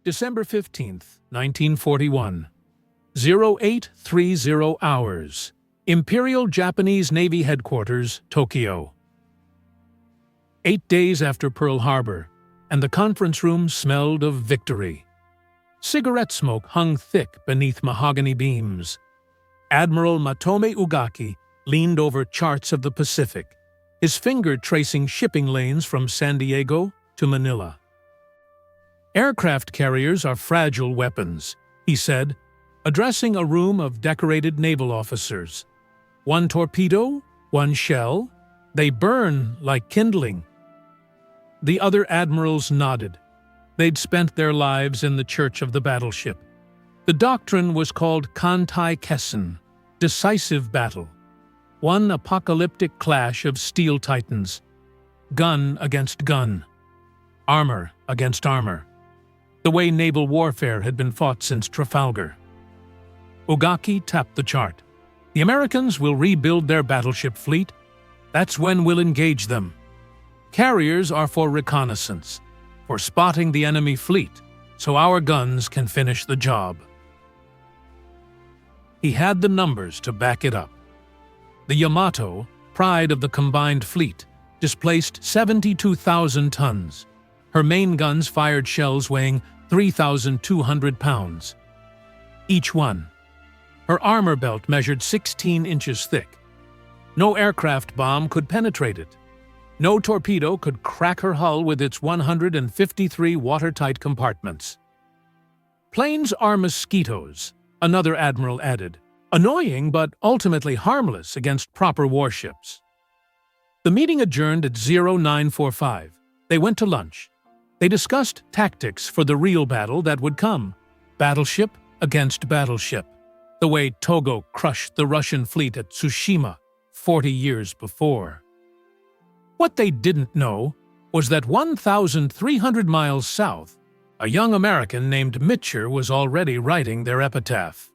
December 15th, 1941. 0830 hours. Imperial Japanese Navy Headquarters, Tokyo. 8 days after Pearl Harbor, and the conference room smelled of victory. Cigarette smoke hung thick beneath mahogany beams. Admiral Matome Ugaki leaned over charts of the Pacific, his finger tracing shipping lanes from San Diego to Manila. "Aircraft carriers are fragile weapons," he said, addressing a room of decorated naval officers. "One torpedo, one shell, they burn like kindling." The other admirals nodded. They'd spent their lives in the church of the battleship. The doctrine was called Kantai Kessen, decisive battle. One apocalyptic clash of steel titans. Gun against gun. Armor against armor. The way naval warfare had been fought since Trafalgar. Ugaki tapped the chart. "The Americans will rebuild their battleship fleet. That's when we'll engage them. Carriers are for reconnaissance, for spotting the enemy fleet, so our guns can finish the job." He had the numbers to back it up. The Yamato, pride of the combined fleet, displaced 72,000 tons. Her main guns fired shells weighing 3,200 pounds. Each one. Her armor belt measured 16 inches thick. No aircraft bomb could penetrate it. No torpedo could crack her hull with its 153 watertight compartments. "Planes are mosquitoes," another admiral added. "Annoying, but ultimately harmless against proper warships." The meeting adjourned at 0945. They went to lunch. They discussed tactics for the real battle that would come. Battleship against battleship. The way Togo crushed the Russian fleet at Tsushima 40 years before. What they didn't know was that 1,300 miles south, a young American named Mitscher was already writing their epitaph.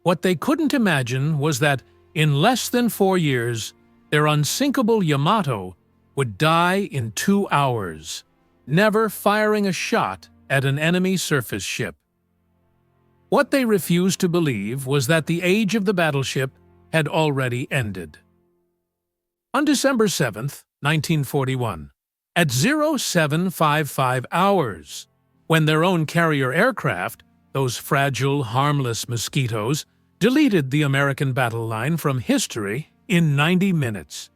What they couldn't imagine was that, in less than 4 years, their unsinkable Yamato would die in 2 hours, never firing a shot at an enemy surface ship. What they refused to believe was that the age of the battleship had already ended. On December 7th, 1941, at 0755 hours, when their own carrier aircraft, those fragile, harmless Mosquitoes, deleted the American battle line from history in 90 minutes.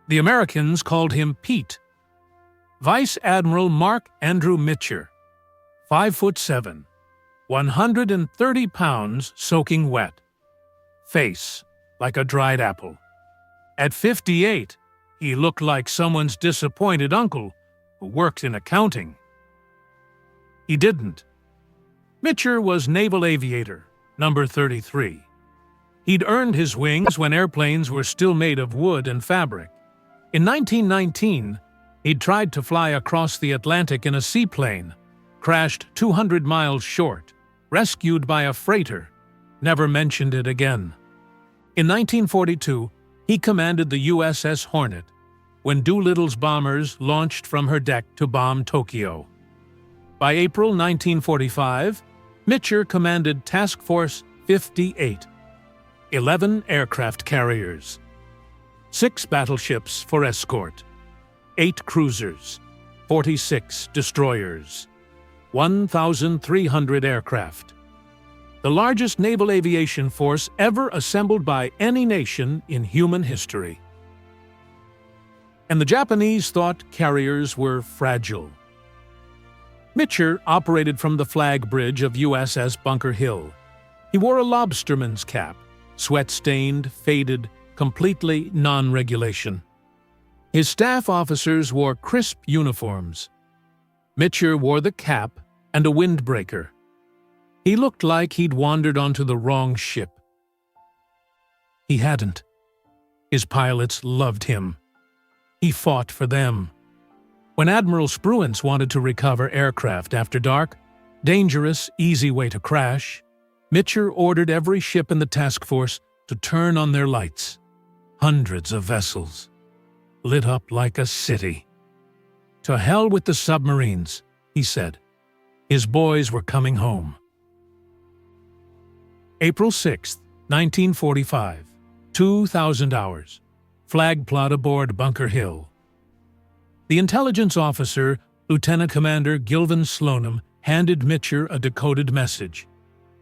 The Americans called him Pete. Vice Admiral Marc Andrew Mitscher, 5'7", 130 pounds soaking wet. Face like a dried apple. At 58, he looked like someone's disappointed uncle who worked in accounting. He didn't. Mitscher was naval aviator, number 33. He'd earned his wings when airplanes were still made of wood and fabric. In 1919, he'd tried to fly across the Atlantic in a seaplane, crashed 200 miles short, rescued by a freighter, never mentioned it again. In 1942, he commanded the USS Hornet when Doolittle's bombers launched from her deck to bomb Tokyo. By April 1945, Mitscher commanded Task Force 58, 11 aircraft carriers, 6 battleships for escort, 8 cruisers, 46 destroyers, 1,300 aircraft. The largest naval aviation force ever assembled by any nation in human history. And the Japanese thought carriers were fragile. Mitscher operated from the flag bridge of USS Bunker Hill. He wore a lobsterman's cap, sweat-stained, faded, completely non-regulation. His staff officers wore crisp uniforms. Mitscher wore the cap and a windbreaker. He looked like he'd wandered onto the wrong ship. He hadn't. His pilots loved him. He fought for them. When Admiral Spruance wanted to recover aircraft after dark, dangerous, easy way to crash, Mitscher ordered every ship in the task force to turn on their lights. Hundreds of vessels, lit up like a city. "To hell with the submarines," he said. His boys were coming home. April 6, 1945. 2,000 hours. Flag plot aboard Bunker Hill. The intelligence officer, Lieutenant Commander Gilvin Slonim, handed Mitscher a decoded message.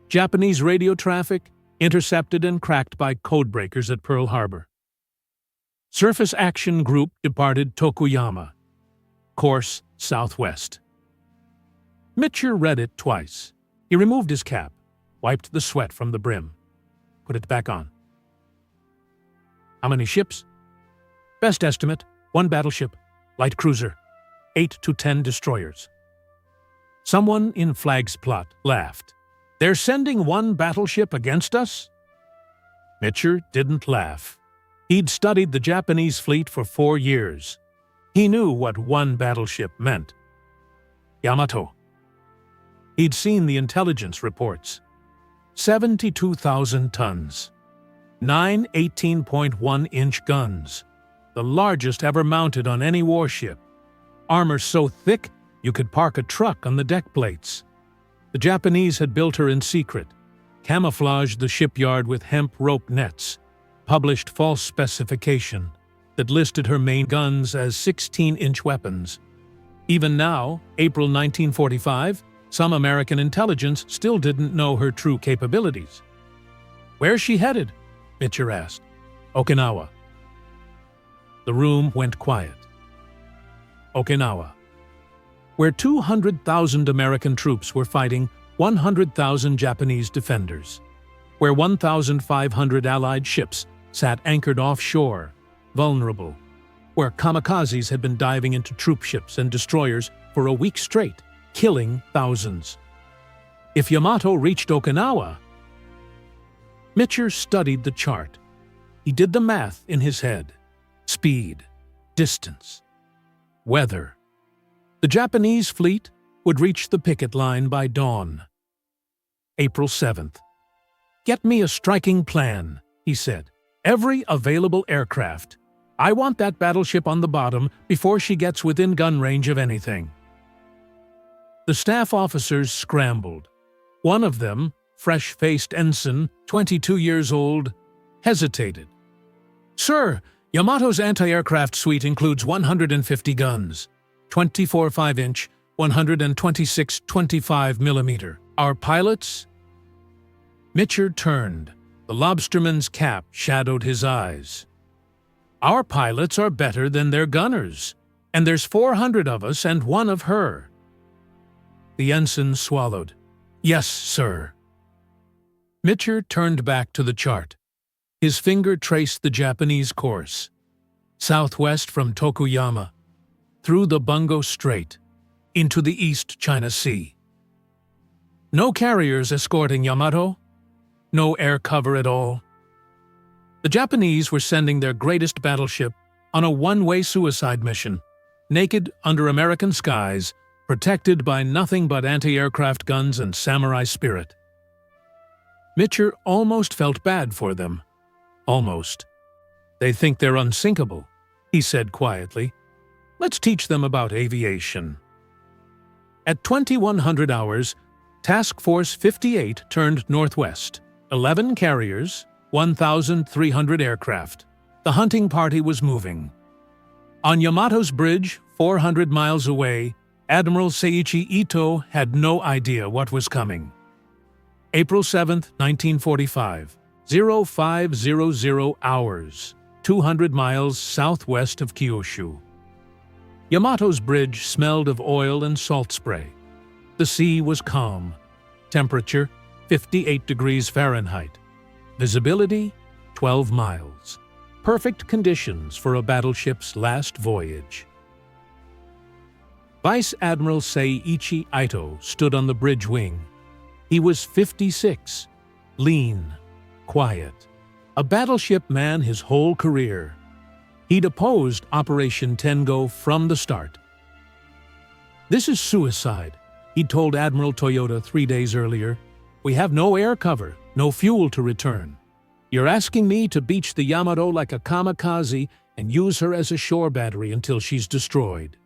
Japanese radio traffic intercepted and cracked by codebreakers at Pearl Harbor. Surface Action Group departed Tokuyama. Course southwest. Mitscher read it twice. He removed his cap, wiped the sweat from the brim, put it back on. How many ships? Best estimate, 1 battleship, light cruiser, 8 to 10 destroyers. Someone in Flag's plot laughed. They're sending 1 battleship against us? Mitscher didn't laugh. He'd studied the Japanese fleet for 4 years. He knew what 1 battleship meant. Yamato. He'd seen the intelligence reports. 72,000 tons. 9 18.1-inch guns. The largest ever mounted on any warship. Armor so thick you could park a truck on the deck plates. The Japanese had built her in secret, camouflaged the shipyard with hemp rope nets, published false specification that listed her main guns as 16-inch weapons. Even now, April 1945, some American intelligence still didn't know her true capabilities. Where's she headed? Mitscher asked. Okinawa. The room went quiet. Okinawa, where 200,000 American troops were fighting 100,000 Japanese defenders, where 1,500 Allied ships sat anchored offshore, vulnerable, where kamikazes had been diving into troop ships and destroyers for a week straight, killing thousands. If Yamato reached Okinawa... Mitscher studied the chart. He did the math in his head. Speed, distance, weather. The Japanese fleet would reach the picket line by dawn. April 7th. Get me a striking plan, he said. Every available aircraft. I want that battleship on the bottom before she gets within gun range of anything. The staff officers scrambled. One of them, fresh-faced ensign, 22 years old, hesitated. Sir, Yamato's anti-aircraft suite includes 150 guns, 24 5-inch, 126 25mm. Our pilots? Mitscher turned. The lobsterman's cap shadowed his eyes. Our pilots are better than their gunners, and there's 400 of us and 1 of her. The ensign swallowed. Yes, sir. Mitscher turned back to the chart. His finger traced the Japanese course, southwest from Tokuyama, through the Bungo Strait, into the East China Sea. No carriers escorting Yamato, no air cover at all. The Japanese were sending their greatest battleship on a one-way suicide mission, naked under American skies, protected by nothing but anti-aircraft guns and samurai spirit. Mitscher almost felt bad for them. Almost. They think they're unsinkable, he said quietly. Let's teach them about aviation. At 2100 hours, Task Force 58 turned northwest. 11 carriers, 1,300 aircraft. The hunting party was moving. On Yamato's bridge, 400 miles away, Admiral Seiichi Ito had no idea what was coming. April 7, 1945, 0500 hours, 200 miles southwest of Kyushu. Yamato's bridge smelled of oil and salt spray. The sea was calm. Temperature, 58 degrees Fahrenheit. Visibility, 12 miles. Perfect conditions for a battleship's last voyage. Vice Admiral Seiichi Ito stood on the bridge wing. He was 56, lean, quiet, a battleship man his whole career. He'd opposed Operation Tengo from the start. This is suicide, he'd told Admiral Toyota 3 days earlier. We have no air cover, no fuel to return. You're asking me to beach the Yamato like a kamikaze and use her as a shore battery until she's destroyed.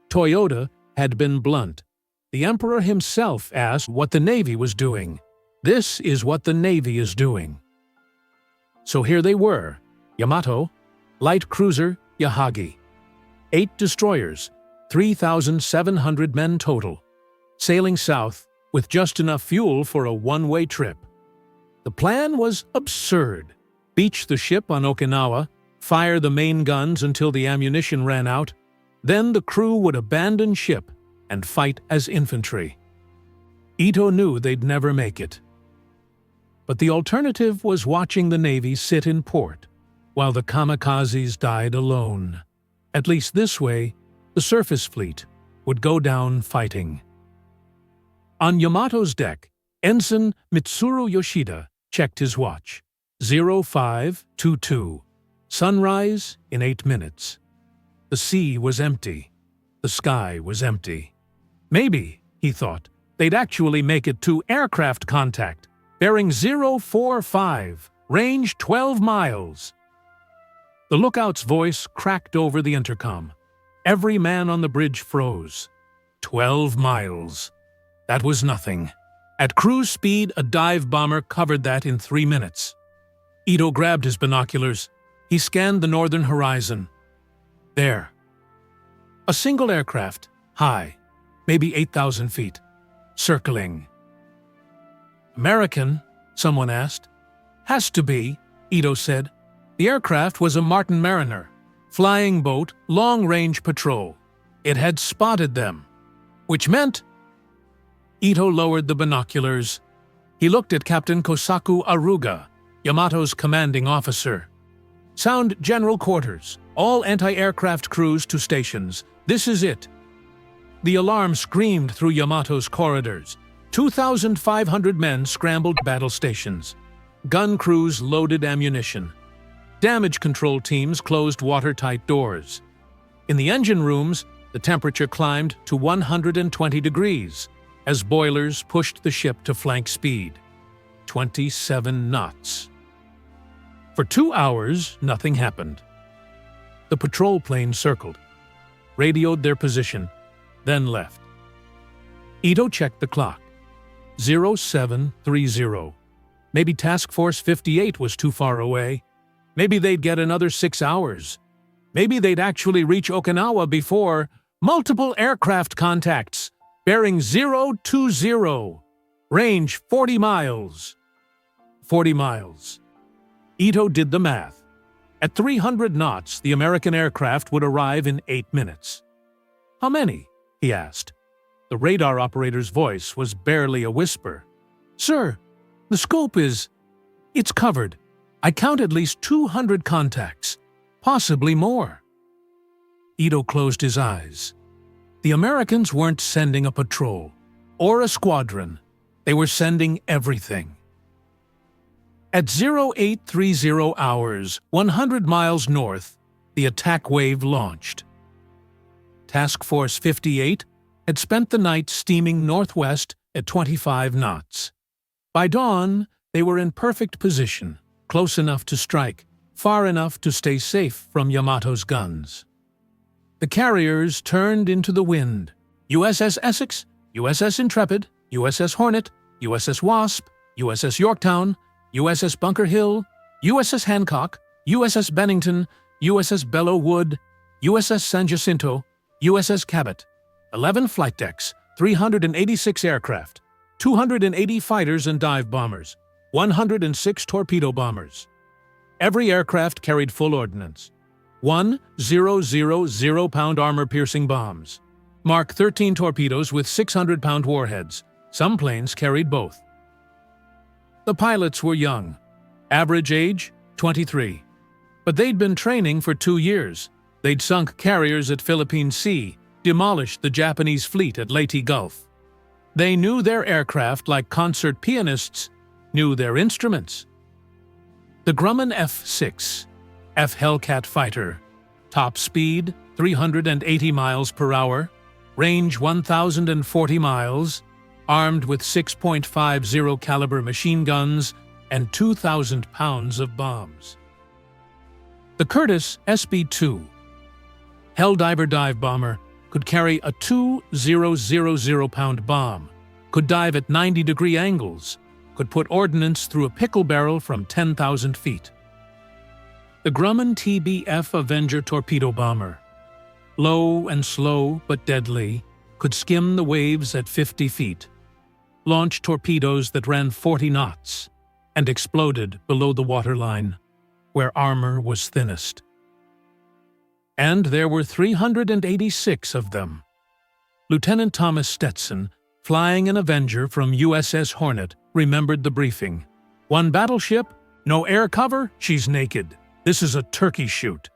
Toyota had been blunt. the Emperor himself asked what the Navy was doing. This is what the Navy is doing. So here they were, Yamato, light cruiser Yahagi, 8 destroyers, 3,700 men total, sailing south with just enough fuel for a one-way trip. The plan was absurd. Beach the ship on Okinawa, fire the main guns until the ammunition ran out, then the crew would abandon ship and fight as infantry. Ito knew they'd never make it. But the alternative was watching the Navy sit in port, while the kamikazes died alone. At least this way, the surface fleet would go down fighting. On Yamato's deck, Ensign Mitsuru Yoshida checked his watch. 0522. Sunrise in 8 minutes. The sea was empty. The sky was empty. Maybe, he thought, they'd actually make it to aircraft contact, bearing 045, range 12 miles. The lookout's voice cracked over the intercom. Every man on the bridge froze. 12 miles. That was nothing. At cruise speed, a dive bomber covered that in 3 minutes. Ito grabbed his binoculars. He scanned the northern horizon. There. A single aircraft, high, maybe 8,000 feet, circling. American? Someone asked. Has to be, Ito said. The aircraft was a Martin Mariner, flying boat, long-range patrol. It had spotted them, which meant... Ito lowered the binoculars. He looked at Captain Kosaku Aruga, Yamato's commanding officer. Sound general quarters. All anti-aircraft crews to stations. This is it. The alarm screamed through Yamato's corridors. 2,500 men scrambled battle stations. Gun crews loaded ammunition. Damage control teams closed watertight doors. In the engine rooms, the temperature climbed to 120 degrees as boilers pushed the ship to flank speed. 27 knots. For 2 hours, nothing happened. The patrol plane circled, radioed their position, then left. Ito checked the clock. 0730. Maybe Task Force 58 was too far away. Maybe they'd get another 6 hours. Maybe they'd actually reach Okinawa before multiple aircraft contacts, bearing 020, range 40 miles. 40 miles. Ito did the math. At 300 knots, the American aircraft would arrive in 8 minutes. How many? He asked. The radar operator's voice was barely a whisper. Sir, the scope is... It's covered. I count at least 200 contacts, possibly more. Ito closed his eyes. The Americans weren't sending a patrol or a squadron. They were sending everything. At 0830 hours, 100 miles north, the attack wave launched. Task Force 58 had spent the night steaming northwest at 25 knots. By dawn, they were in perfect position, close enough to strike, far enough to stay safe from Yamato's guns. The carriers turned into the wind. USS Essex, USS Intrepid, USS Hornet, USS Wasp, USS Yorktown, USS Bunker Hill, USS Hancock, USS Bennington, USS Belleau Wood, USS San Jacinto, USS Cabot, 11 flight decks, 386 aircraft, 280 fighters and dive bombers, 106 torpedo bombers. Every aircraft carried full ordnance. 1 000-pound armor-piercing bombs. Mark 13 torpedoes with 600-pound warheads. Some planes carried both. The pilots were young. Average age, 23. But they'd been training for 2 years. They'd sunk carriers at Philippine Sea, demolished the Japanese fleet at Leyte Gulf. They knew their aircraft like concert pianists knew their instruments. The Grumman F-6, F Hellcat fighter, top speed 380 miles per hour, range 1,040 miles, armed with 6.50 caliber machine guns and 2,000 pounds of bombs. The Curtiss SB-2, Helldiver dive bomber, could carry a 2,000-pound bomb, could dive at 90-degree angles, could put ordnance through a pickle barrel from 10,000 feet. The Grumman TBF Avenger torpedo bomber, low and slow but deadly, could skim the waves at 50 feet, launch torpedoes that ran 40 knots, and exploded below the waterline, where armor was thinnest. And there were 386 of them. Lieutenant Thomas Stetson, flying an Avenger from USS Hornet, remembered the briefing. "One battleship, no air cover, she's naked. This is a turkey shoot."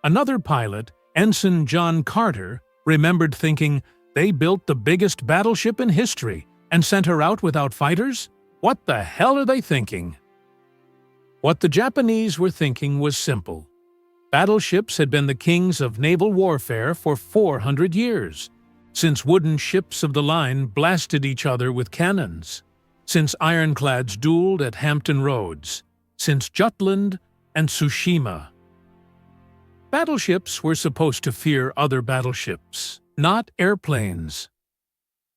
Another pilot, Ensign John Carter, remembered thinking, "They built the biggest battleship in history and sent her out without fighters? What the hell are they thinking?" What the Japanese were thinking was simple. Battleships had been the kings of naval warfare for 400 years, since wooden ships of the line blasted each other with cannons, since ironclads dueled at Hampton Roads, since Jutland and Tsushima. Battleships were supposed to fear other battleships, not airplanes.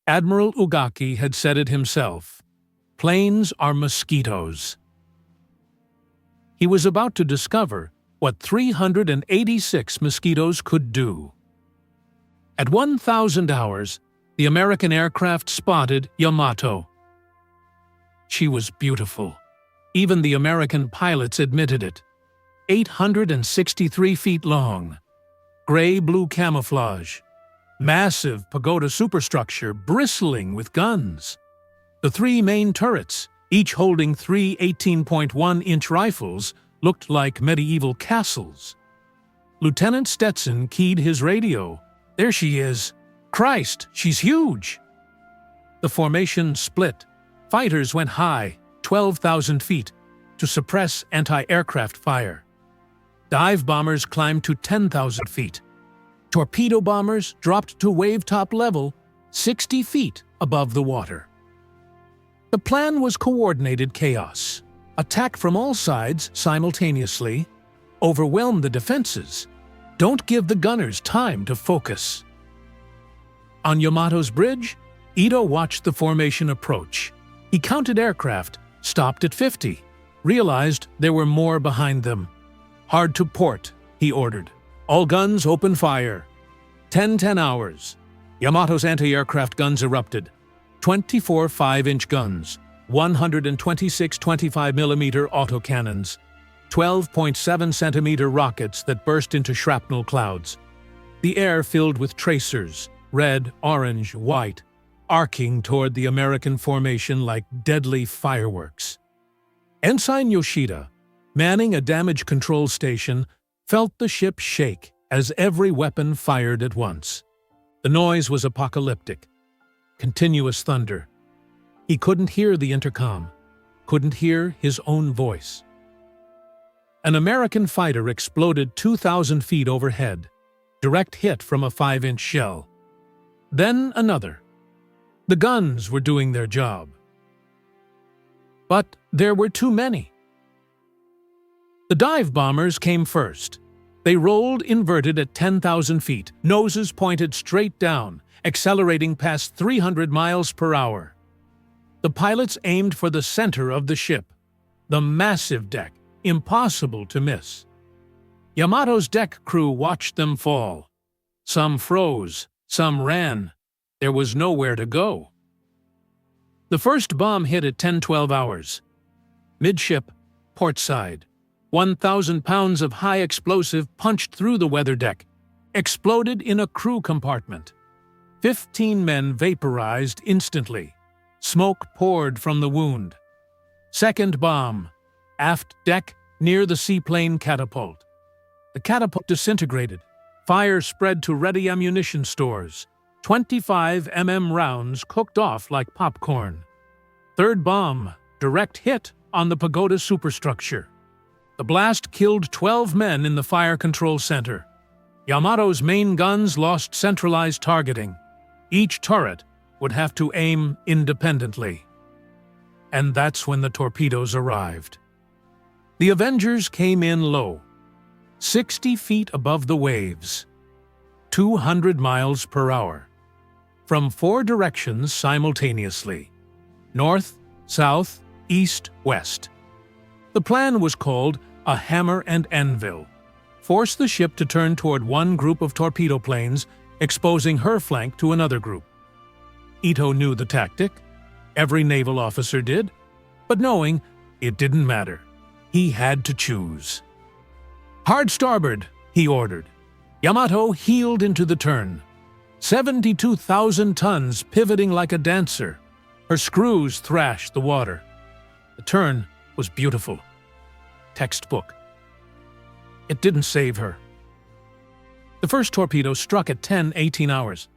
Admiral Ugaki had said it himself. Planes are mosquitoes. He was about to discover what 386 mosquitoes could do. At 1,000 hours, the American aircraft spotted Yamato. She was beautiful. Even the American pilots admitted it. 863 feet long, gray-blue camouflage, massive pagoda superstructure bristling with guns. The three main turrets, each holding three 18.1-inch rifles, looked like medieval castles. Lieutenant Stetson keyed his radio. "There she is. Christ, she's huge!" The formation split. Fighters went high, 12,000 feet, to suppress anti-aircraft fire. Dive bombers climbed to 10,000 feet. Torpedo bombers dropped to wave-top level, 60 feet above the water. The plan was coordinated chaos. Attack from all sides simultaneously. Overwhelm the defenses. Don't give the gunners time to focus. On Yamato's bridge, Ito watched the formation approach. He counted aircraft, stopped at 50, realized there were more behind them. "Hard to port," he ordered. "All guns open fire." 10 hours. Yamato's anti-aircraft guns erupted. 24 5-inch guns, 126 25mm autocannons, 12.7-centimeter rockets that burst into shrapnel clouds. The air filled with tracers, red, orange, white, arcing toward the American formation like deadly fireworks. Ensign Yoshida, manning a damage control station, felt the ship shake as every weapon fired at once. The noise was apocalyptic. Continuous thunder. He couldn't hear the intercom, couldn't hear his own voice. An American fighter exploded 2,000 feet overhead, direct hit from a 5-inch shell. Then another. The guns were doing their job. But there were too many. The dive bombers came first. They rolled inverted at 10,000 feet, noses pointed straight down, accelerating past 300 miles per hour. The pilots aimed for the center of the ship, the massive deck, impossible to miss. Yamato's deck crew watched them fall. Some froze, some ran. There was nowhere to go. The first bomb hit at 10-12 hours. Midship, port side. 1,000 pounds of high explosive punched through the weather deck, exploded in a crew compartment. 15 men vaporized instantly. Smoke poured from the wound. Second bomb, aft deck near the seaplane catapult. The catapult disintegrated. Fire spread to ready ammunition stores. 25mm rounds cooked off like popcorn. Third bomb, direct hit on the pagoda superstructure. The blast killed 12 men in the fire control center. Yamato's main guns lost centralized targeting. Each turret would have to aim independently. And that's when the torpedoes arrived. The Avengers came in low, 60 feet above the waves. 200 miles per hour, from 4 directions simultaneously: north, south, east, west. The plan was called a hammer and anvil. Force the ship to turn toward one group of torpedo planes, exposing her flank to another group. Ito knew the tactic. Every naval officer did. But knowing, it didn't matter. He had to choose. "Hard starboard," he ordered. Yamato heeled into the turn. 72,000 tons pivoting like a dancer. Her screws thrashed the water. The turn was beautiful. Textbook. It didn't save her. The first torpedo struck at 10:18 hours.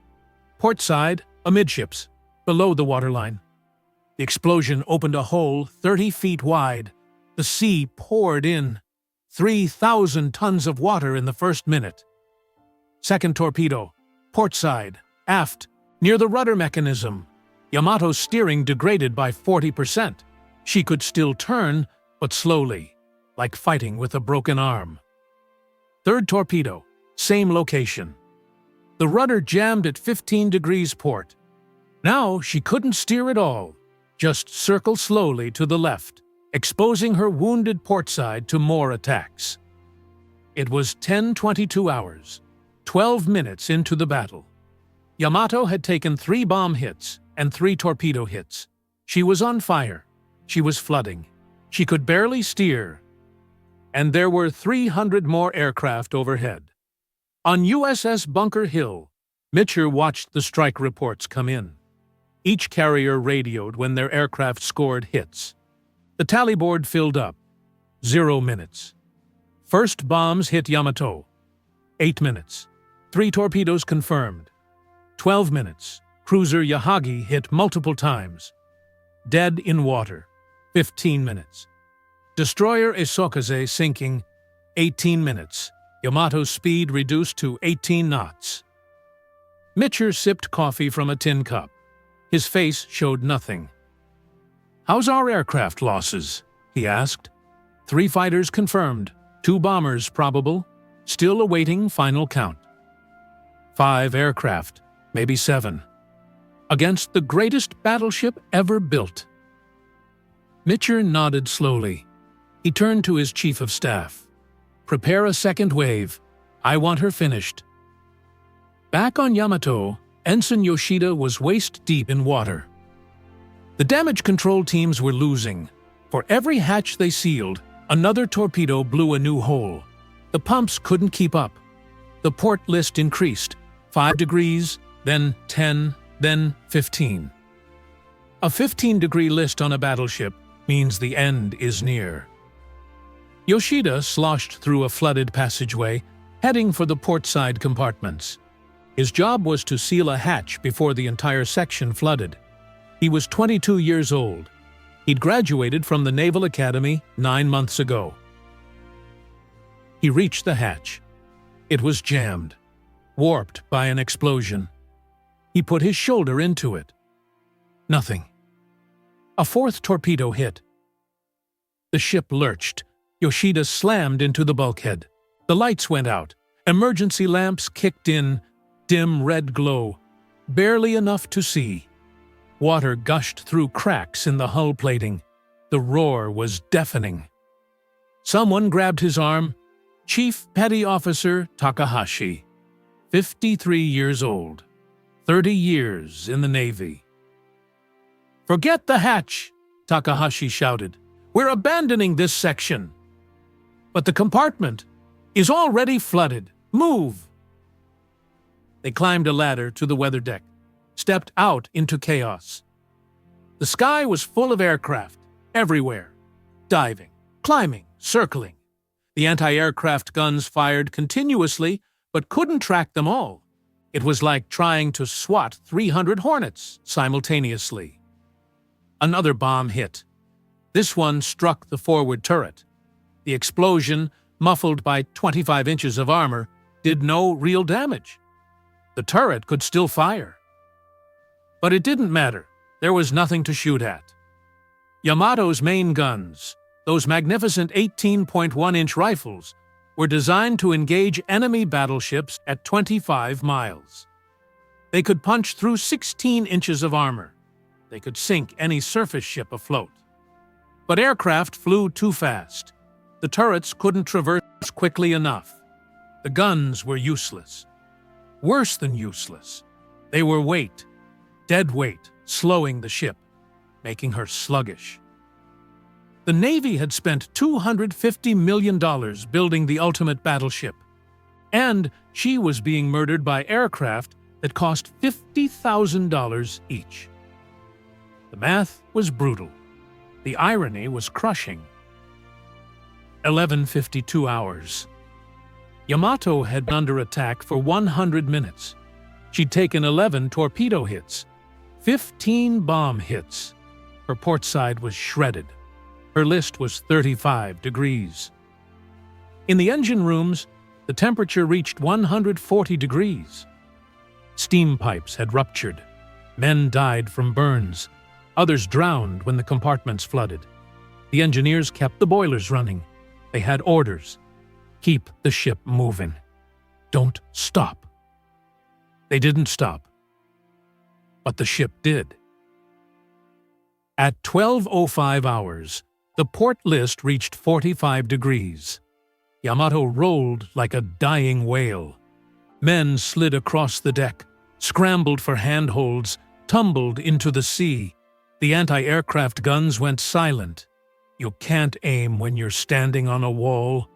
Port side, amidships, below the waterline. The explosion opened a hole 30 feet wide. The sea poured in. 3,000 tons of water in the first minute. Second torpedo, port side, aft, near the rudder mechanism. Yamato's steering degraded by 40%. She could still turn, but slowly, like fighting with a broken arm. Third torpedo, same location. The rudder jammed at 15 degrees port. Now she couldn't steer at all, just circle slowly to the left, exposing her wounded port side to more attacks. It was 10:22 hours, 12 minutes into the battle. Yamato had taken 3 bomb hits and 3 torpedo hits. She was on fire. She was flooding. She could barely steer. And there were 300 more aircraft overhead. On USS Bunker Hill, Mitscher watched the strike reports come in. Each carrier radioed when their aircraft scored hits. The tally board filled up. 0 minutes. First bombs hit Yamato. 8 minutes. 3 torpedoes confirmed. 12 minutes. Cruiser Yahagi hit multiple times. Dead in water. 15 minutes. Destroyer Isokaze sinking. 18 minutes. Yamato's speed reduced to 18 knots. Mitscher sipped coffee from a tin cup. His face showed nothing. "How's our aircraft losses?" he asked. 3 fighters confirmed. 2 bombers probable. Still awaiting final count. 5 aircraft, maybe 7. Against the greatest battleship ever built. Mitscher nodded slowly. He turned to his chief of staff. "Prepare a second wave. I want her finished." Back on Yamato, Ensign Yoshida was waist-deep in water. The damage control teams were losing. For every hatch they sealed, another torpedo blew a new hole. The pumps couldn't keep up. The port list increased. 5 degrees, then 10, then 15. A 15-degree list on a battleship means the end is near. Yoshida sloshed through a flooded passageway, heading for the port-side compartments. His job was to seal a hatch before the entire section flooded. He was 22 years old. He'd graduated from the Naval Academy 9 months ago. He reached the hatch. It was jammed, warped by an explosion. He put his shoulder into it. Nothing. A 4th torpedo hit. The ship lurched. Yoshida slammed into the bulkhead. The lights went out. Emergency lamps kicked in, dim red glow, barely enough to see. Water gushed through cracks in the hull plating. The roar was deafening. Someone grabbed his arm. Chief Petty Officer Takahashi, 53 years old, 30 years in the Navy. "Forget the hatch," Takahashi shouted. "We're abandoning this section." "But the compartment is already flooded. Move!" They climbed a ladder to the weather deck, stepped out into chaos. The sky was full of aircraft, everywhere, diving, climbing, circling. The anti-aircraft guns fired continuously, but couldn't track them all. It was like trying to swat 300 Hornets simultaneously. Another bomb hit. This one struck the forward turret. The explosion, muffled by 25 inches of armor, did no real damage. The turret could still fire. But it didn't matter. There was nothing to shoot at. Yamato's main guns, those magnificent 18.1-inch rifles, were designed to engage enemy battleships at 25 miles. They could punch through 16 inches of armor. They could sink any surface ship afloat. But aircraft flew too fast. The turrets couldn't traverse quickly enough. The guns were useless. Worse than useless, they were weight, dead weight, slowing the ship, making her sluggish. The Navy had spent $250 million building the ultimate battleship, and she was being murdered by aircraft that cost $50,000 each. The math was brutal. The irony was crushing. 11:52 hours. Yamato had been under attack for 100 minutes. She'd taken 11 torpedo hits, 15 bomb hits. Her port side was shredded. Her list was 35 degrees. In the engine rooms, the temperature reached 140 degrees. Steam pipes had ruptured. Men died from burns. Others drowned when the compartments flooded. The engineers kept the boilers running. They had orders. Keep the ship moving. Don't stop. They didn't stop. But the ship did. At 12:05 hours, the port list reached 45 degrees. Yamato rolled like a dying whale. Men slid across the deck, scrambled for handholds, tumbled into the sea. The anti-aircraft guns went silent. You can't aim when you're standing on a wall.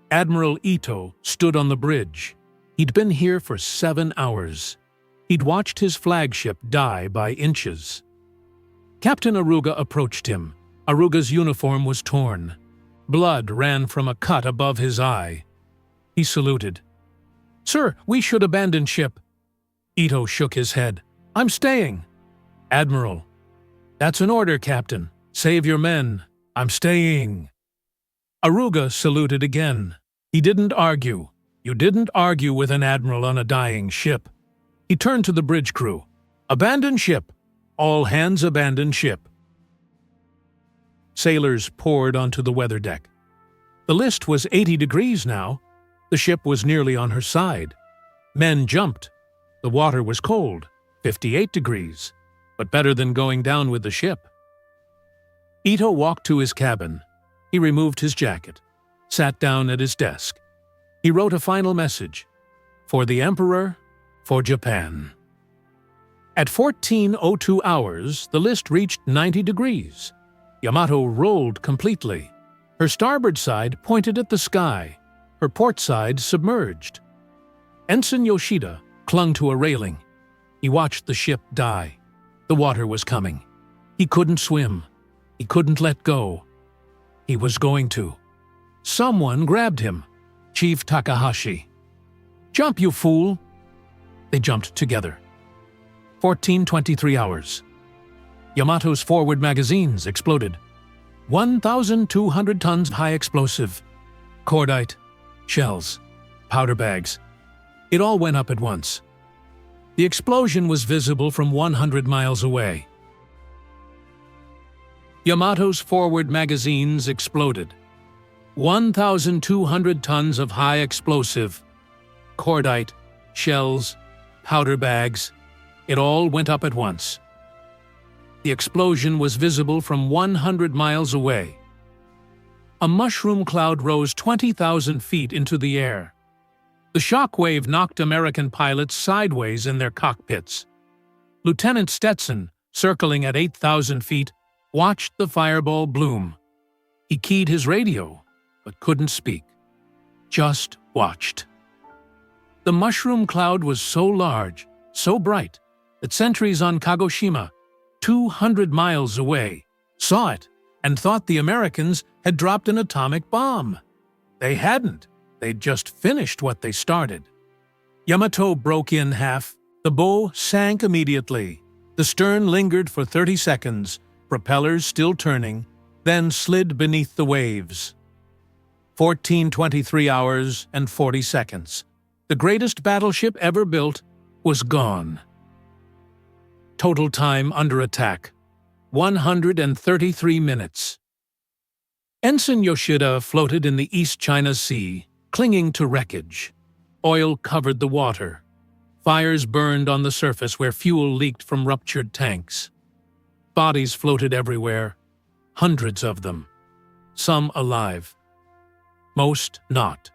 Admiral Ito stood on the bridge. He'd been here for 7 hours. He'd watched his flagship die by inches. Captain Aruga approached him. Aruga's uniform was torn. Blood ran from a cut above his eye. He saluted. "Sir, we should abandon ship." Ito shook his head. "I'm staying." "Admiral." "That's an order, Captain. Save your men. I'm staying." Aruga saluted again. He didn't argue. You didn't argue with an admiral on a dying ship. He turned to the bridge crew. "Abandon ship. All hands abandon ship." Sailors poured onto the weather deck. The list was 80 degrees now. The ship was nearly on her side. Men jumped. The water was cold, 58 degrees, but better than going down with the ship. Ito walked to his cabin. He removed his jacket, sat down at his desk. He wrote a final message. For the Emperor, for Japan. At 14:02 hours, the list reached 90 degrees. Yamato rolled completely. Her starboard side pointed at the sky, her port side submerged. Ensign Yoshida clung to a railing. He watched the ship die. The water was coming. He couldn't swim. He couldn't let go. He was going to. Someone grabbed him. Chief Takahashi. "Jump, you fool!" They jumped together. 14:23 hours. Yamato's forward magazines exploded. 1,200 tons of high explosive. Cordite, shells, powder bags. It all went up at once. The explosion was visible from 100 miles away. Yamato's forward magazines exploded. 1,200 tons of high explosive. Cordite, shells, powder bags. It all went up at once. The explosion was visible from 100 miles away. A mushroom cloud rose 20,000 feet into the air. The shock wave knocked American pilots sideways in their cockpits. Lieutenant Stetson, circling at 8,000 feet, watched the fireball bloom. He keyed his radio, but couldn't speak. Just watched. The mushroom cloud was so large, so bright, that sentries on Kagoshima, 200 miles away, saw it and thought the Americans had dropped an atomic bomb. They hadn't. They'd just finished what they started. Yamato broke in half. The bow sank immediately. The stern lingered for 30 seconds, propellers still turning, then slid beneath the waves. 14:23 hours and 40 seconds. The greatest battleship ever built was gone. Total time under attack, 133 minutes. Ensign Yoshida floated in the East China Sea, clinging to wreckage. Oil covered the water. Fires burned on the surface where fuel leaked from ruptured tanks. Bodies floated everywhere, hundreds of them, some alive, most not.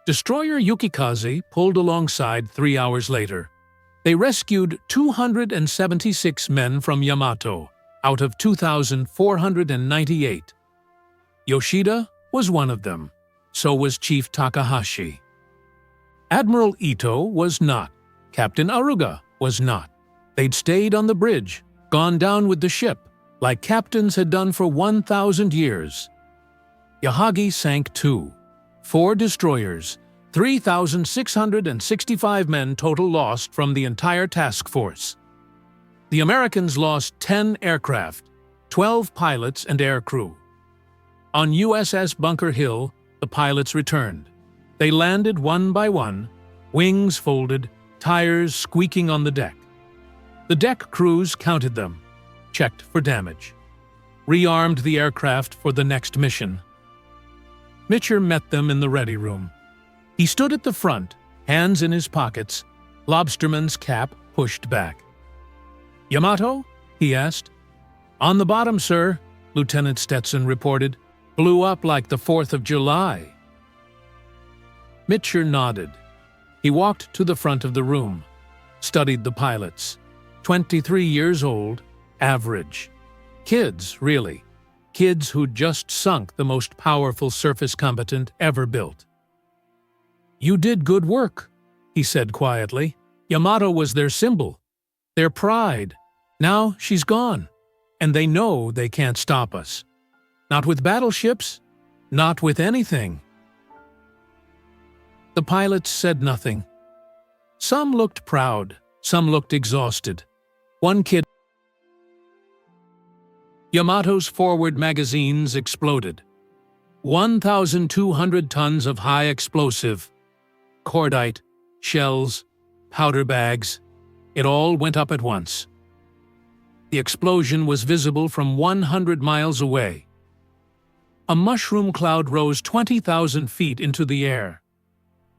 Destroyer Yukikaze pulled alongside 3 hours later. They rescued 276 men from Yamato out of 2,498. Yoshida was one of them. So was Chief Takahashi. Admiral Ito was not. Captain Aruga was not. They'd stayed on the bridge, gone down with the ship, like captains had done for 1,000 years. Yahagi sank too. 4 destroyers, 3,665 men total lost from the entire task force. The Americans lost 10 aircraft, 12 pilots and air crew. On USS Bunker Hill, the pilots returned. They landed one by one, wings folded, tires squeaking on the deck. The deck crews counted them, checked for damage, rearmed the aircraft for the next mission. Mitscher met them in the ready room. He stood at the front, hands in his pockets, lobsterman's cap pushed back. "Yamato?" he asked. "On the bottom, sir," Lieutenant Stetson reported. "Blew up like the 4th of July." Mitscher nodded. He walked to the front of the room, studied the pilots. 23 years old, average. Kids, really. Kids who'd just sunk the most powerful surface combatant ever built. "You did good work," he said quietly. "Yamato was their symbol, their pride. Now she's gone, and they know they can't stop us. Not with battleships, not with anything." The pilots said nothing. Some looked proud, some looked exhausted. One kid. Yamato's forward magazines exploded. 1,200 tons of high explosive, cordite, shells, powder bags. It all went up at once. The explosion was visible from 100 miles away. A mushroom cloud rose 20,000 feet into the air.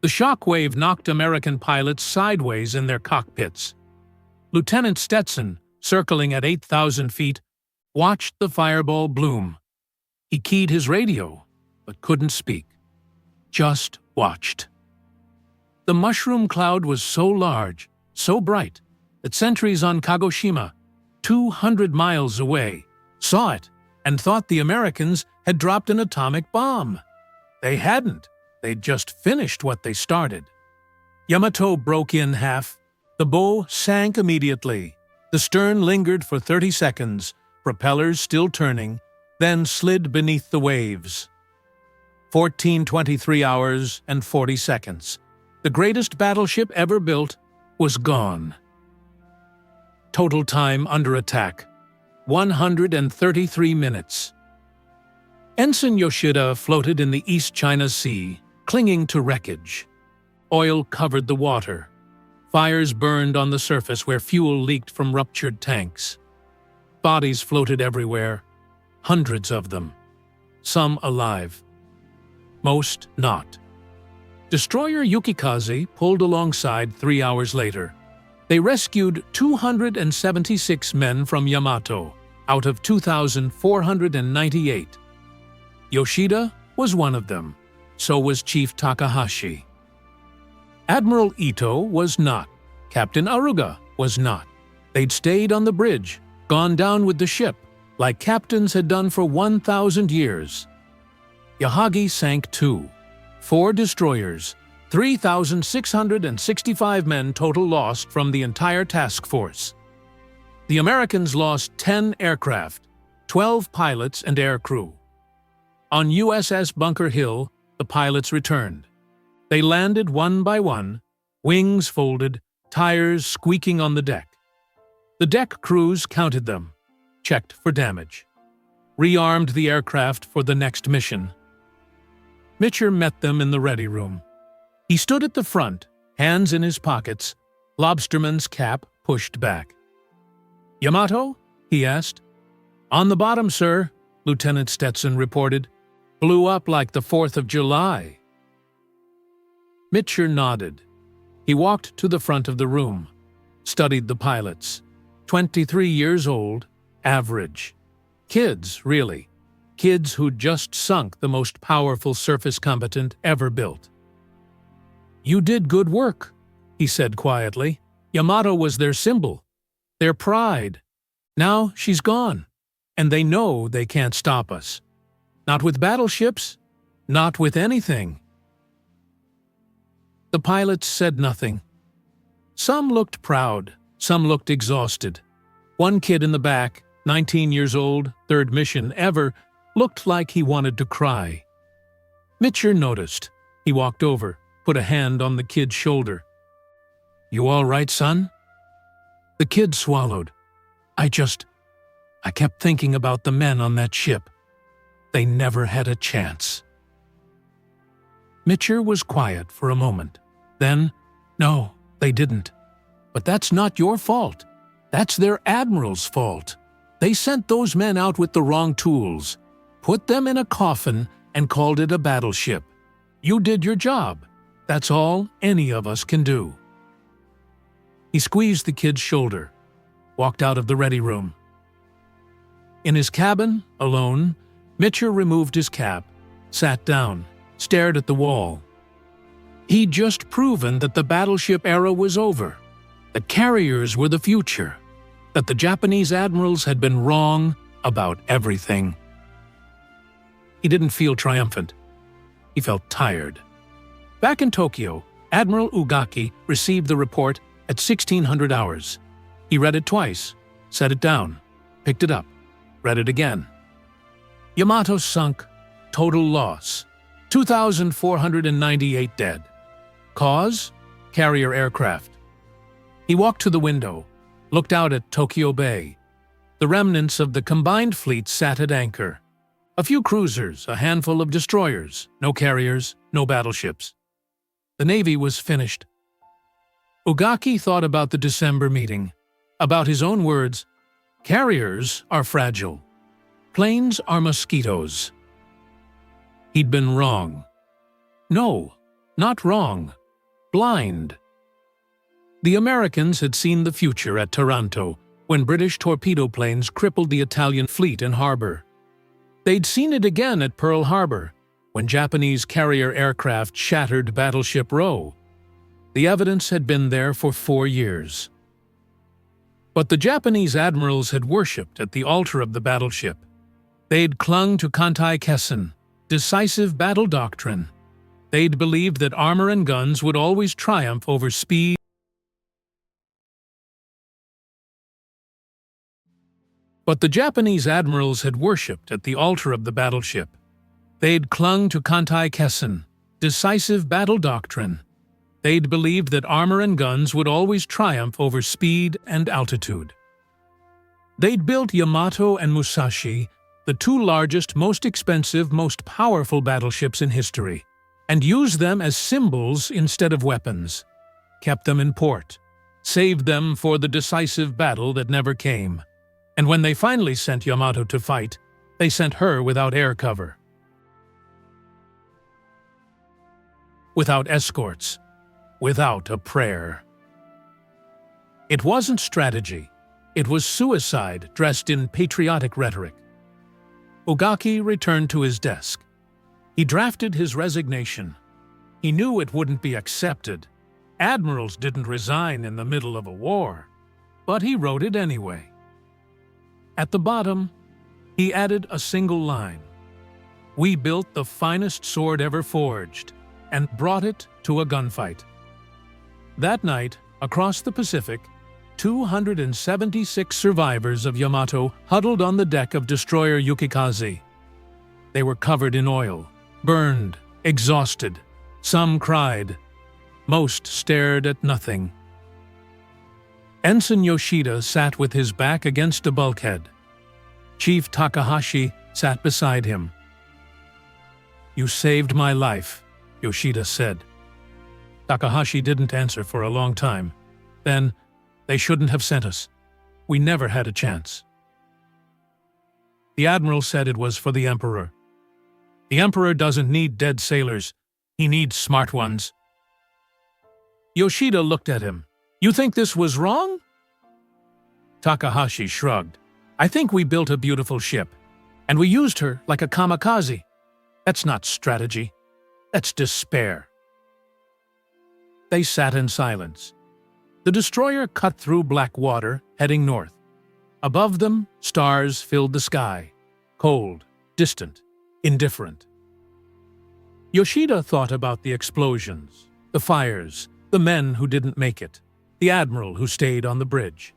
The shock wave knocked American pilots sideways in their cockpits. Lieutenant Stetson, circling at 8,000 feet, watched the fireball bloom. He keyed his radio, but couldn't speak. Just watched. The mushroom cloud was so large, so bright, that sentries on Kagoshima, 200 miles away, saw it and thought the Americans had dropped an atomic bomb. They hadn't. They'd just finished what they started. Yamato broke in half. The bow sank immediately. The stern lingered for 30 seconds, propellers still turning, then slid beneath the waves. 1423 hours and 40 seconds. The greatest battleship ever built was gone. Total time under attack, 133 minutes. Ensign Yoshida floated in the East China Sea, clinging to wreckage. Oil covered the water. Fires burned on the surface where fuel leaked from ruptured tanks. Bodies floated everywhere, hundreds of them, some alive, most not. Destroyer Yukikaze pulled alongside 3 hours later. They rescued 276 men from Yamato out of 2,498. Yoshida was one of them. So was Chief Takahashi. Admiral Ito was not. Captain Aruga was not. They'd stayed on the bridge, gone down with the ship, like captains had done for 1,000 years. Yahagi sank too. 4 destroyers, 3,665 men total lost from the entire task force. The Americans lost 10 aircraft, 12 pilots and air crew. On USS Bunker Hill, the pilots returned. They landed one by one, wings folded, tires squeaking on the deck. The deck crews counted them, checked for damage, rearmed the aircraft for the next mission. Mitscher met them in the ready room. He stood at the front, hands in his pockets, lobsterman's cap pushed back. "Yamato?" he asked. "On the bottom, sir," Lieutenant Stetson reported. Blew up like the 4th of July. Mitscher nodded. He walked to the front of the room, studied the pilots. 23 years old, average. Kids, really. Kids who'd just sunk the most powerful surface combatant ever built. "You did good work," he said quietly. "Yamato was their symbol, their pride. Now she's gone, and they know they can't stop us. Not with battleships, not with anything." The pilots said nothing. Some looked proud, some looked exhausted. One kid in the back, 19 years old, 3rd mission ever, looked like he wanted to cry. Mitscher noticed. He walked over, put a hand on the kid's shoulder. "You all right, son?" The kid swallowed. I kept thinking about the men on that ship. They never had a chance." Mitscher was quiet for a moment. Then, "No, they didn't. But that's not your fault. That's their admiral's fault. They sent those men out with the wrong tools, put them in a coffin, and called it a battleship. You did your job. That's all any of us can do." He squeezed the kid's shoulder, walked out of the ready room. In his cabin, alone, Mitscher removed his cap, sat down, stared at the wall. He'd just proven that the battleship era was over, that carriers were the future, that the Japanese admirals had been wrong about everything. He didn't feel triumphant. He felt tired. Back in Tokyo, Admiral Ugaki received the report at 1600 hours. He read it twice, set it down, picked it up, read it again. Yamato sunk, total loss, 2,498 dead. Cause? Carrier aircraft. He walked to the window, looked out at Tokyo Bay. The remnants of the combined fleet sat at anchor. A few cruisers, a handful of destroyers, no carriers, no battleships. The Navy was finished. Ugaki thought about the December meeting, about his own words, "Carriers are fragile. Planes are mosquitoes." He'd been wrong. No, not wrong. Blind. The Americans had seen the future at Taranto when British torpedo planes crippled the Italian fleet in harbor. They'd seen it again at Pearl Harbor when Japanese carrier aircraft shattered Battleship Row. The evidence had been there for 4 years. But the Japanese admirals had worshipped at the altar of the battleship. They'd clung to Kantai Kessen, decisive battle doctrine. They'd believed that armor and guns would always triumph over speed. But the Japanese admirals had worshipped at the altar of the battleship. They'd clung to Kantai Kessen, decisive battle doctrine. They'd believed that armor and guns would always triumph over speed and altitude. They'd built Yamato and Musashi, the 2 largest, most expensive, most powerful battleships in history, and used them as symbols instead of weapons, kept them in port, saved them for the decisive battle that never came. And when they finally sent Yamato to fight, they sent her without air cover, without escorts, without a prayer. It wasn't strategy. It was suicide dressed in patriotic rhetoric. Ugaki returned to his desk. He drafted his resignation. He knew it wouldn't be accepted. Admirals didn't resign in the middle of a war, but he wrote it anyway. At the bottom, he added a single line. "We built the finest sword ever forged and brought it to a gunfight." That night, across the Pacific, 276 survivors of Yamato huddled on the deck of destroyer Yukikaze. They were covered in oil, burned, exhausted. Some cried. Most stared at nothing. Ensign Yoshida sat with his back against a bulkhead. Chief Takahashi sat beside him. "You saved my life," Yoshida said. Takahashi didn't answer for a long time. Then, "They shouldn't have sent us. We never had a chance." The admiral said it was for the emperor. The Emperor doesn't need dead sailors. He needs smart ones. Yoshida looked at him. You think this was wrong? Takahashi shrugged. I think we built a beautiful ship, and we used her like a kamikaze. That's not strategy. That's despair. They sat in silence. The destroyer cut through black water, heading north. Above them, stars filled the sky. Cold, distant, indifferent. Yoshida thought about the explosions, the fires, the men who didn't make it, the admiral who stayed on the bridge.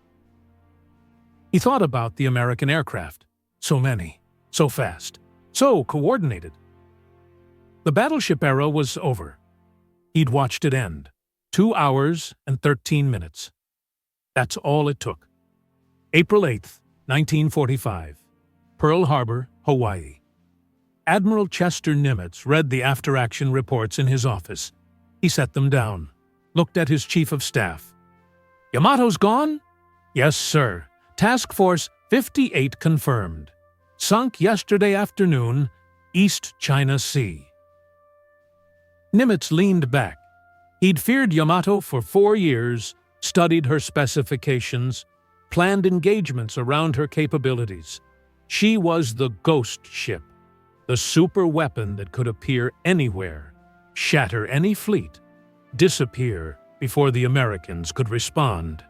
He thought about the American aircraft. So many, so fast, so coordinated. The battleship era was over. He'd watched it end. 2 hours and 13 minutes. That's all it took. April 8th, 1945. Pearl Harbor, Hawaii. Admiral Chester Nimitz read the after-action reports in his office. He set them down, looked at his chief of staff. Yamato's gone? Yes, sir. Task Force 58 confirmed. Sunk yesterday afternoon, East China Sea. Nimitz leaned back. He'd feared Yamato for 4 years, studied her specifications, planned engagements around her capabilities. She was the ghost ship, the super weapon that could appear anywhere, shatter any fleet, disappear before the Americans could respond.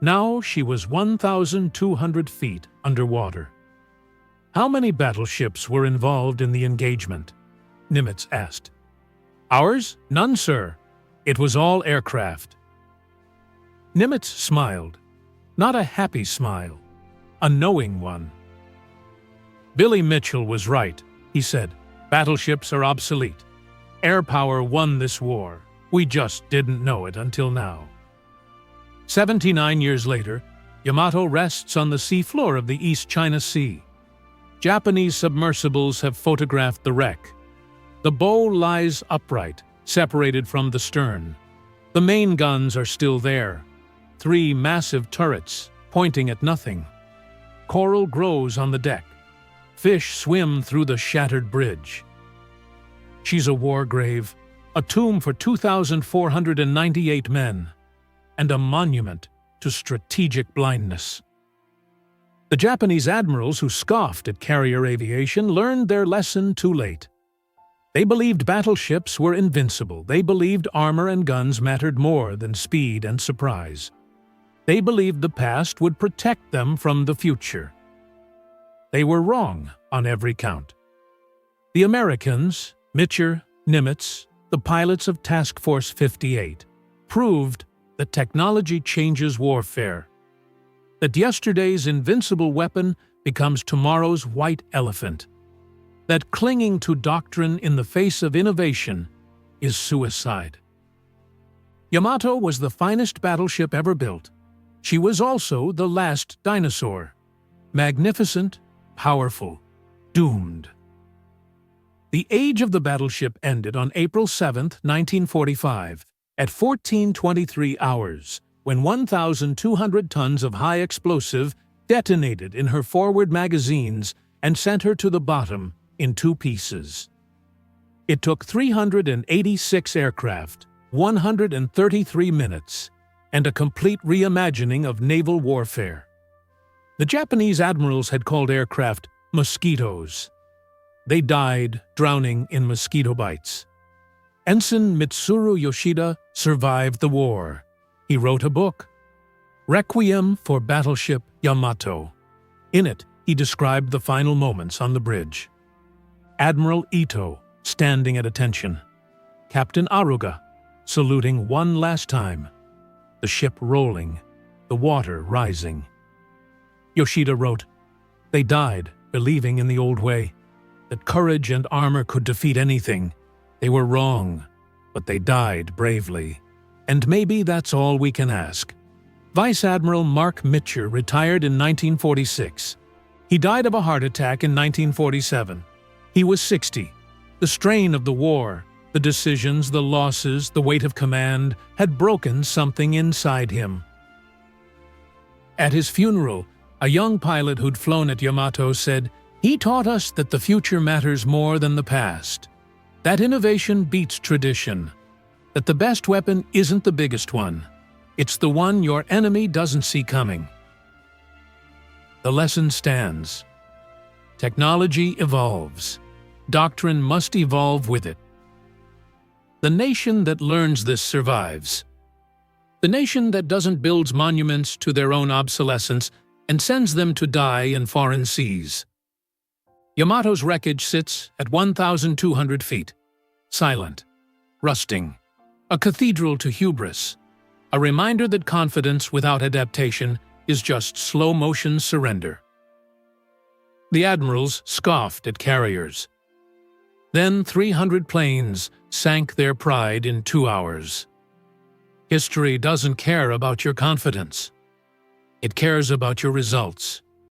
Now she was 1,200 feet underwater. How many battleships were involved in the engagement? Nimitz asked. Ours? None, sir. It was all aircraft. Nimitz smiled. Not a happy smile, a knowing one. Billy Mitchell was right, he said. Battleships are obsolete. Airpower won this war. We just didn't know it until now. 79 years later, Yamato rests on the seafloor of the East China Sea. Japanese submersibles have photographed the wreck. The bow lies upright, separated from the stern. The main guns are still there. 3 massive turrets, pointing at nothing. Coral grows on the deck. Fish swim through the shattered bridge. She's a war grave, a tomb for 2,498 men, and a monument to strategic blindness. The Japanese admirals who scoffed at carrier aviation learned their lesson too late. They believed battleships were invincible. They believed armor and guns mattered more than speed and surprise. They believed the past would protect them from the future. They were wrong on every count. The Americans, Mitscher, Nimitz, the pilots of Task Force 58, proved that technology changes warfare, that yesterday's invincible weapon becomes tomorrow's white elephant, that clinging to doctrine in the face of innovation is suicide. Yamato was the finest battleship ever built. She was also the last dinosaur. Magnificent, powerful, doomed. The age of the battleship ended on April 7, 1945, at 14:23 hours, when 1,200 tons of high explosive detonated in her forward magazines and sent her to the bottom in 2 pieces. It took 386 aircraft, 133 minutes, and a complete reimagining of naval warfare. The Japanese admirals had called aircraft Mosquitoes. They died drowning in mosquito bites. Ensign Mitsuru Yoshida survived the war. He wrote a book, Requiem for Battleship Yamato. In it, he described the final moments on the bridge. Admiral Ito standing at attention. Captain Aruga saluting one last time. The ship rolling, the water rising. Yoshida wrote, They died, believing in the old way, that courage and armor could defeat anything. They were wrong, but they died bravely. And maybe that's all we can ask. Vice Admiral Marc Mitscher retired in 1946. He died of a heart attack in 1947. He was 60. The strain of the war, the decisions, the losses, the weight of command had broken something inside him. At his funeral, a young pilot who'd flown at Yamato said He taught us that the future matters more than the past, that innovation beats tradition, that the best weapon isn't the biggest one, it's the one your enemy doesn't see coming. The lesson stands. Technology evolves. Doctrine must evolve with it. The nation that learns this survives. The nation that doesn't build monuments to their own obsolescence and sends them to die in foreign seas. Yamato's wreckage sits at 1,200 feet, silent, rusting, a cathedral to hubris, a reminder that confidence without adaptation is just slow-motion surrender. The Admirals scoffed at carriers. Then 300 planes sank their pride in 2 hours. History doesn't care about your confidence. It cares about your results.